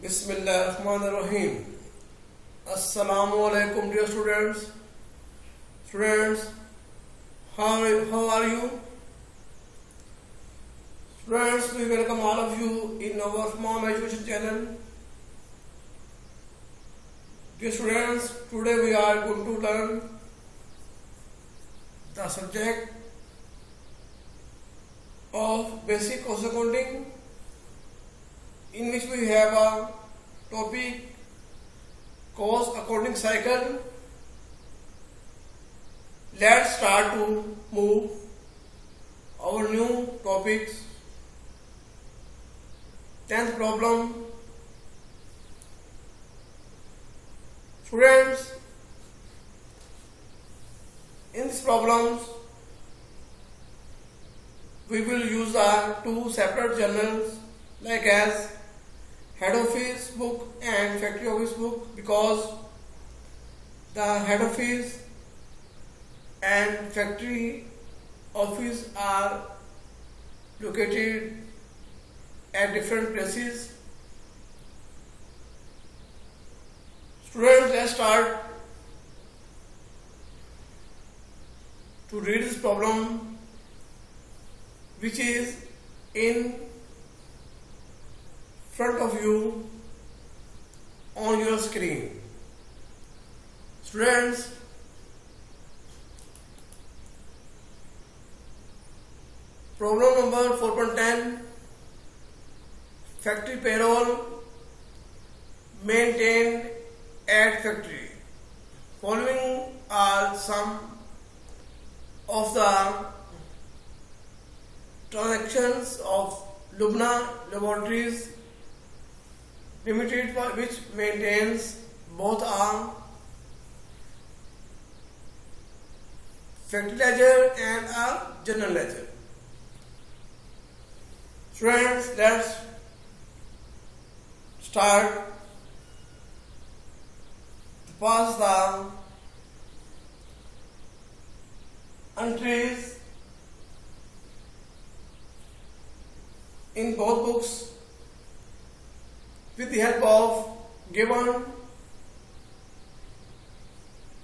Bismillahirrahmanirrahim. Assalamu alaikum, dear students. Students, how are you? Students, we welcome all of you in our Mom Education channel. Dear students, today we are going to learn the subject of basic cost accounting, in which we have a topic cost accounting cycle. Let's start to move our new topics. 10th problem. Students, in these problems we will use two separate journals like as head office book and factory office book, because the head office and factory office are located at different places. Students, let's start to read this problem, which is in front of you on your screen. Students, problem number 4.10, factory payroll maintained at factory. Following are some of the transactions of Lubna Laboratories Limited, which maintains both a factory ledger and a general ledger. Students, let's start to pass the entries in both books with the help of given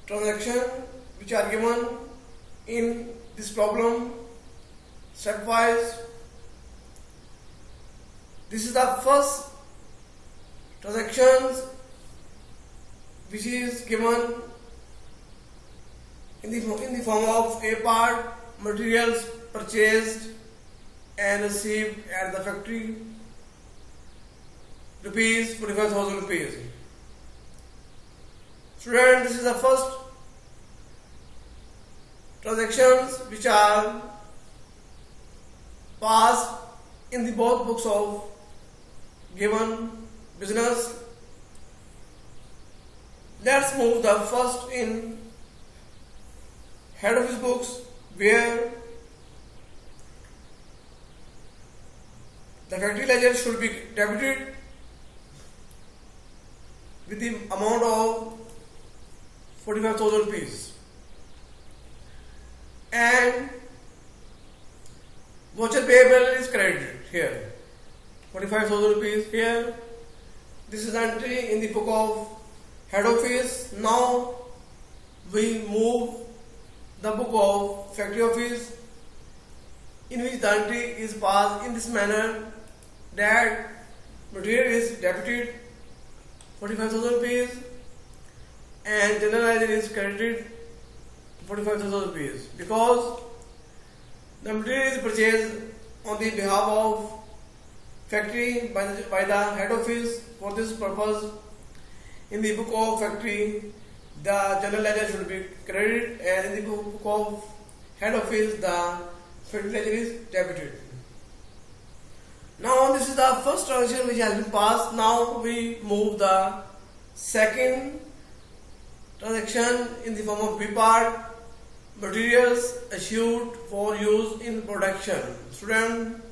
transaction which are given in this problem stepwise. This is the first transactions which is given in the form of a part materials purchased and received at the factory, rupees 45,000 rupees. Student, this is the first transactions which are passed in the both books of given business. Let's move the first in head office books, where the factory ledger should be debited with the amount of 45,000 rupees, and voucher payable is credited here, 45,000 rupees here. This is the entry in the book of head office. Now we move the book of factory office, in which the entry is passed in this manner that material is debited 45,000 rupees and general ledger is credited 45,000 rupees, because the material is purchased on the behalf of factory by the head office. For this purpose, in the book of factory the general ledger should be credited, and in the book of head office the factory ledger is debited. Now this is the first transaction which has been passed. Now we move the second transaction in the form of B part, materials issued for use in production. Student,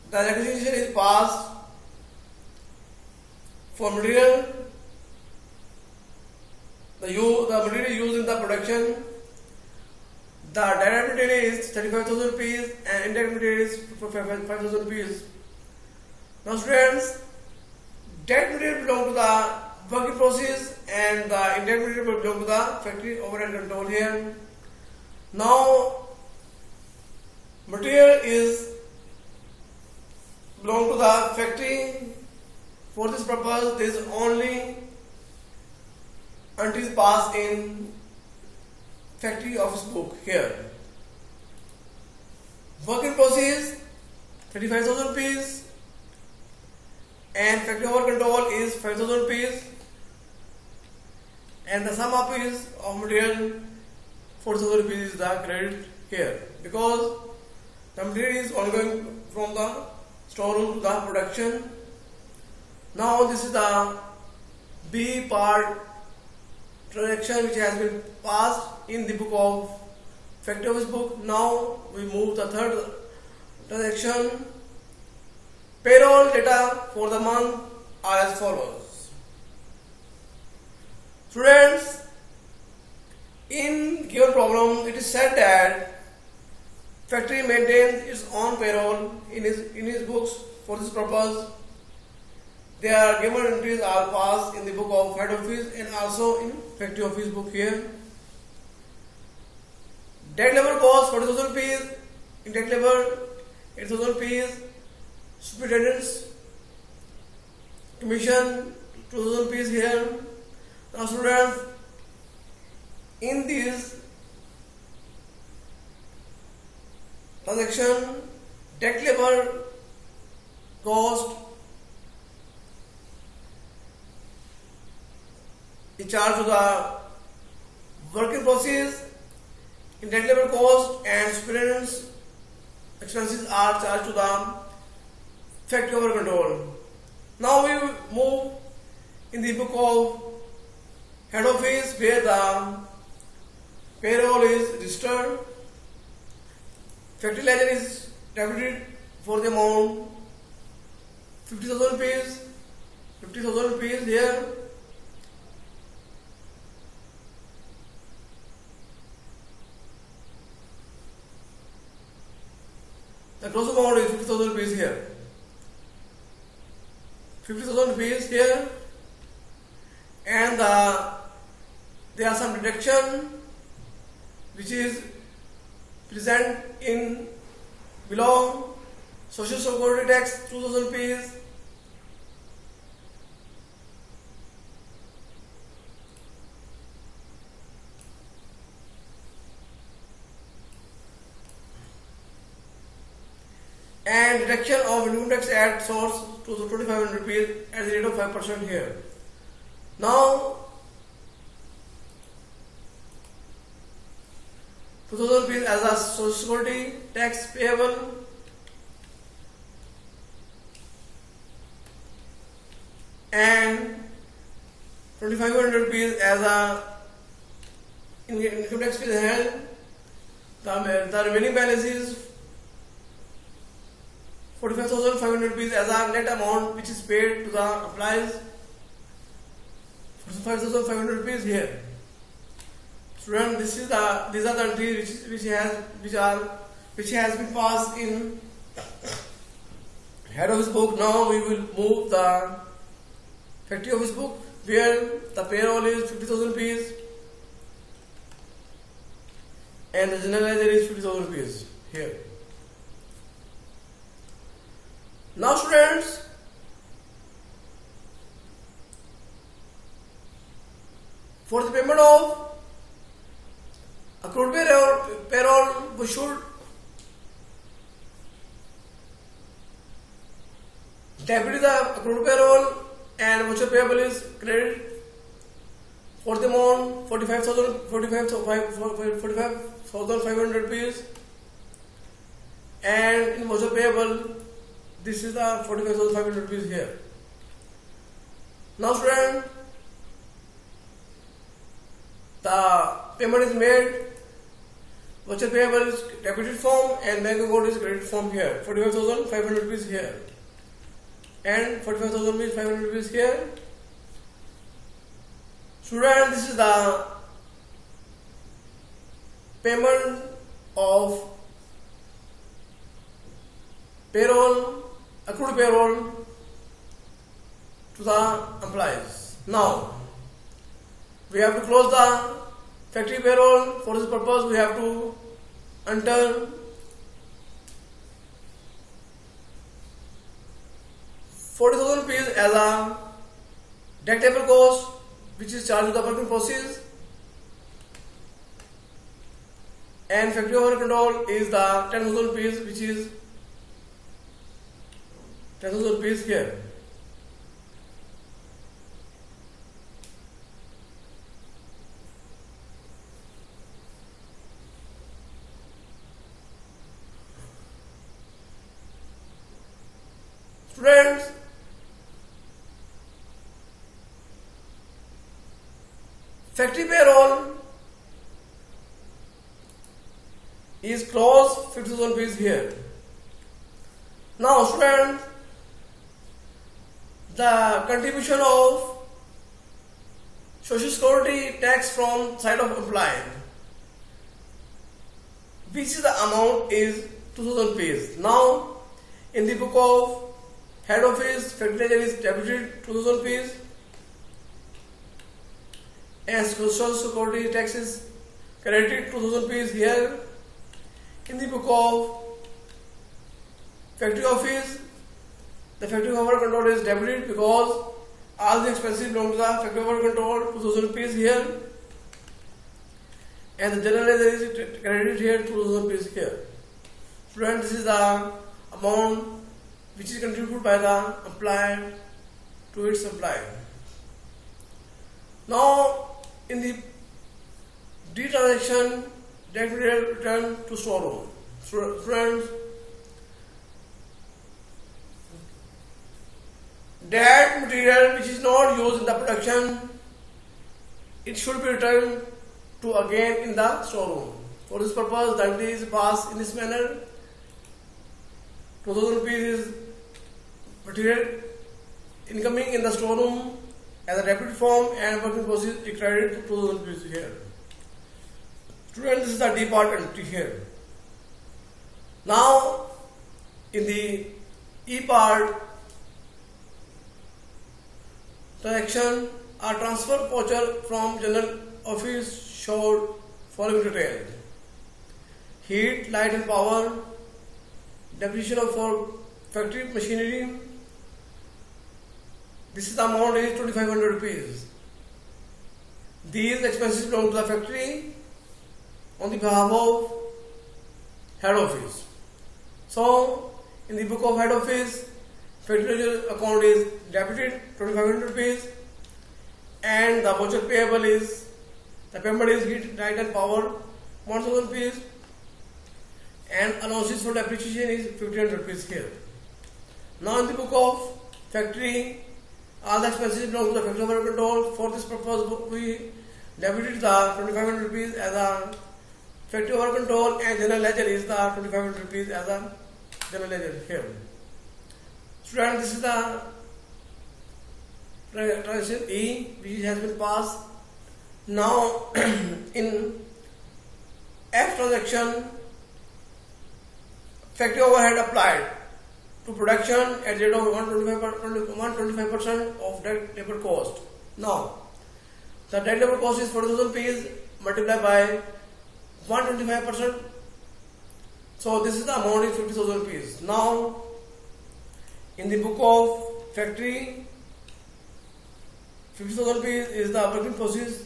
the requisition is passed for material, the material used in the production. The direct material is 35,000 rupees and indirect material is 5,000 rupees. Now students, direct material belong to the work in process and the indirect material belong to the factory overhead control here. Now material is belong to the factory. For this purpose there is only entries passed in factory office book here. Work in process 35,000 rupees and factory over control is 5,000 rupees and the sum up is of material 4,000 rupees is the credit here because the material is ongoing from the storeroom to the production. Now this is the B part transaction which has been passed in the book of factory office book. Now we move the third transaction. Payroll data for the month are as follows. Students, in given problem it is said that factory maintains its own payroll in his books. For this purpose their given entries are passed in the book of head office and also in factory office book here. Direct labor cost 40,000 rupees, indirect labor 8,000 rupees, superintendent's commission 2,000 rupees here. Now students, in this transaction direct labor cost is charged to the work in process, indirect labor cost and superintendent's expenses are charged to the factory over control. Now we move in the book of head office where the payroll is registered. Factory ledger is debited for the amount 50,000 rupees, 50,000 rupees here. The gross amount is 50,000 rupees here. 50,000 rupees here, and there are some deduction which is present in below. Social security tax 2,000 rupees, and deduction of income tax at source to 2,500 rupees at the rate of 5% here. Now 2,000 rupees as a social security tax payable, and 2,500 rupees as a income tax is held. The remaining balance is 45,500 rupees as a net amount which is paid to the employees. 45,500 rupees here. Student, these are the entries which has been passed in head office book. Now we will move the factory office book where the payroll is 50,000 rupees and the general ledger is 50,000 rupees here. Now students, for the payment of accrued payroll we should debit the accrued payroll and voucher payable is credit for the amount 45,500 rupees, and in voucher payable this is the 45,500 rupees here. Now student, the payment is made, voucher payable is debited form and bank account is credit form here. 45,500 rupees here and 45,500 rupees here. Student, this is the payment of payroll, accrued payroll to the employees. Now, we have to close the factory payroll. For this purpose, we have to enter 40,000 rupees as a deductible cost, which is charged to the working process, and factory overhead control is the 10,000 rupees, which is 10,000 rupees here. Students, factory payroll is closed 50,000 rupees here. Now, students, the contribution of social security tax from side of employee, which is the amount is 2,000 rupees. Now, in the book of head office, factory ledger is debited 2,000 rupees, and social security tax is credited 2,000 rupees here. In the book of factory office, the factory overhead control is debited because all the expenses belong to the factory overhead control, 2,000 rupees here, and the general ledger is credited here, 2,000 rupees here. Student, this is the amount which is contributed by the employer to its employer. Now, in the D transaction, that will return to storeroom. Friends, that material which is not used in the production, it should be returned to again in the storeroom. For this purpose, the entry is passed in this manner. 2,000 rupees is material incoming in the storeroom as a debit form, and working process is credited to 2,000 rupees here. Students, this is the D part entry here. Now, in the E part transaction, a transfer voucher from general office showed following details: heat, light and power, depreciation of for factory machinery. This is the amount is 2,500 rupees. These expenses belong to the factory on the behalf of head office. So, in the book of head office, factory account is debited 2,500 rupees, and the voucher payable is, the payment is heat, light and power 1,000 rupees, and allowances for depreciation is 1,500 rupees here. Now, in the book of factory, all the expenses belong to the factory overhead control. For this purpose, we debited the 2,500 rupees as a factory overhead control, and general ledger is the 2,500 rupees as a general ledger here. Student, this is the transaction E, which has been passed. Now, in F transaction, factory overhead applied to production at the rate of 125% of direct labor cost. Now, the direct labor cost is 40,000 rupees multiplied by 125%. So, this is the amount is 50,000 rupees. Now, in the book of factory, 50,000 rupees is the working process,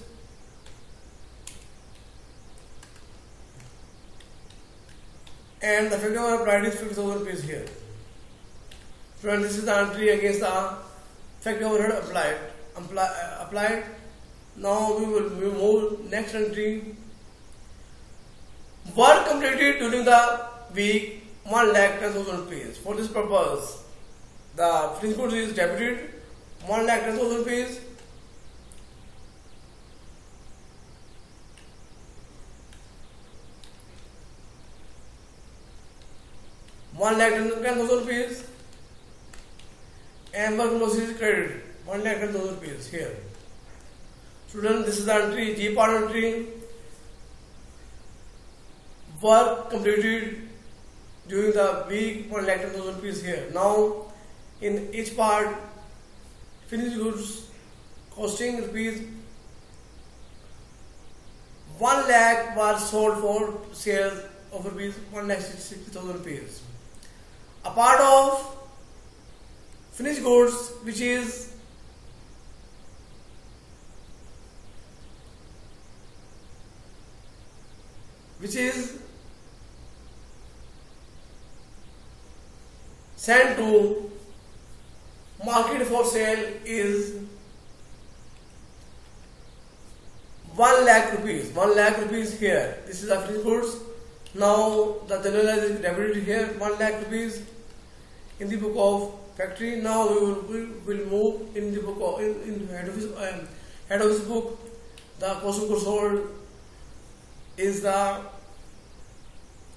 and the factory overhead applied is 50,000 rupees here. Friends, this is the entry against the factory overhead applied. Now we will move next entry. Work completed during the week 1,10,000 rupees. For this purpose, the finished goods is debited 1,10,000 rupees. ₹1,10,000 and work process is credited 1,10,000 rupees here. Student, this is the entry, G part entry. work completed during the week 1,10,000 rupees here. Now in each part finished goods costing rupees 1 lakh was sold for sales of rupees 1,60,000 rupees. A part of finished goods which is sent to market for sale is 1 lakh rupees. 1 lakh rupees here. This is the finished goods. Now the general is debited here 1 lakh rupees in the book of factory. Now we will move in the book of in head office book. The cost of goods sold is the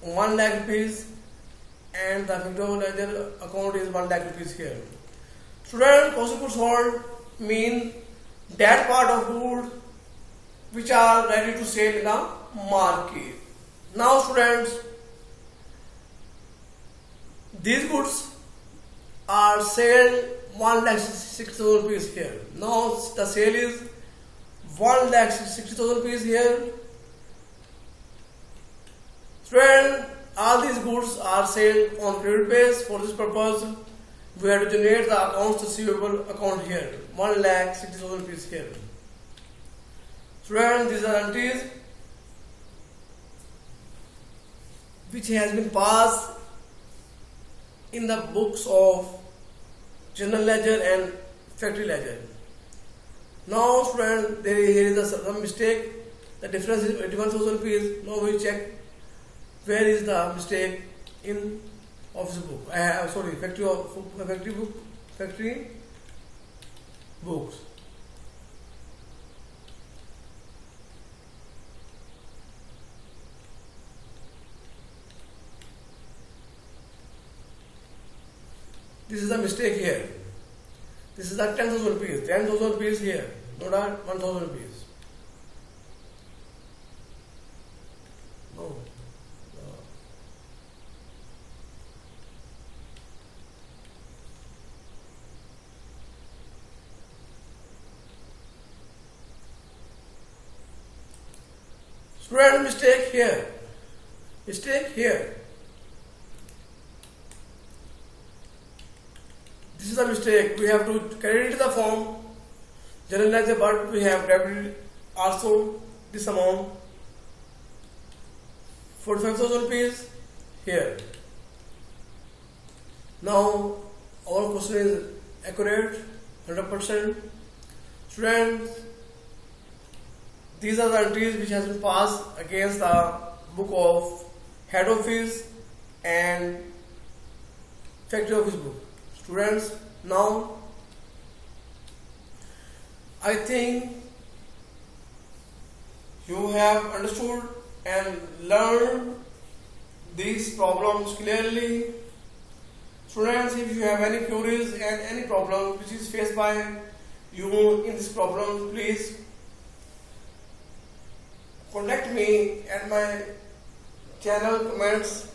1 lakh rupees and the factory ledger account is 1 lakh rupees here. Student, cost of goods sold mean that part of goods which are ready to sell in the market. Now students, these goods are sold 1,60,000 rupees here. Now the sale is 1,60,000 rupees here. Student, all these goods are sold on credit base. For this purpose, we have to generate the accounts receivable account here. 1,60,000 rupees here. Student, these are entries which has been passed in the books of general ledger and factory ledger. Now student, here is some mistake. The difference is 81,000 rupees. Now we check where is the mistake in office book. Factory books. This is the mistake here. This is the 10,000 rupees. 10,000 rupees here. Not 1,000 rupees. No. Student, mistake here. Mistake here. This is a mistake. We have to credit the form general ledger, but we have debited also this amount 45,000 rupees here. Now our question is accurate 100%. Students, these are the entries which has been passed against the book of head office and factory office book. Students, now I think you have understood and learned these problems clearly. Students, if you have any queries and any problem which is faced by you in this problem, please contact me at my channel comments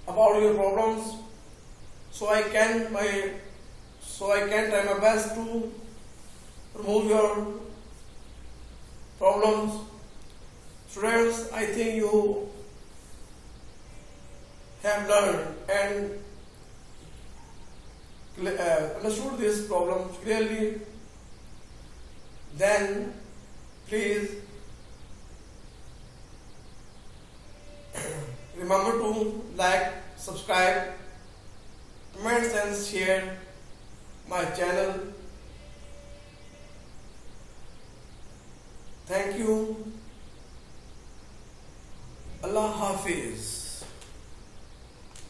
about your problems, so I can try my best to remove your problems. Students, I think you have learned and understood these problems clearly. Then please remember to like, subscribe, comments and share my channel. Thank you. Allah Hafiz.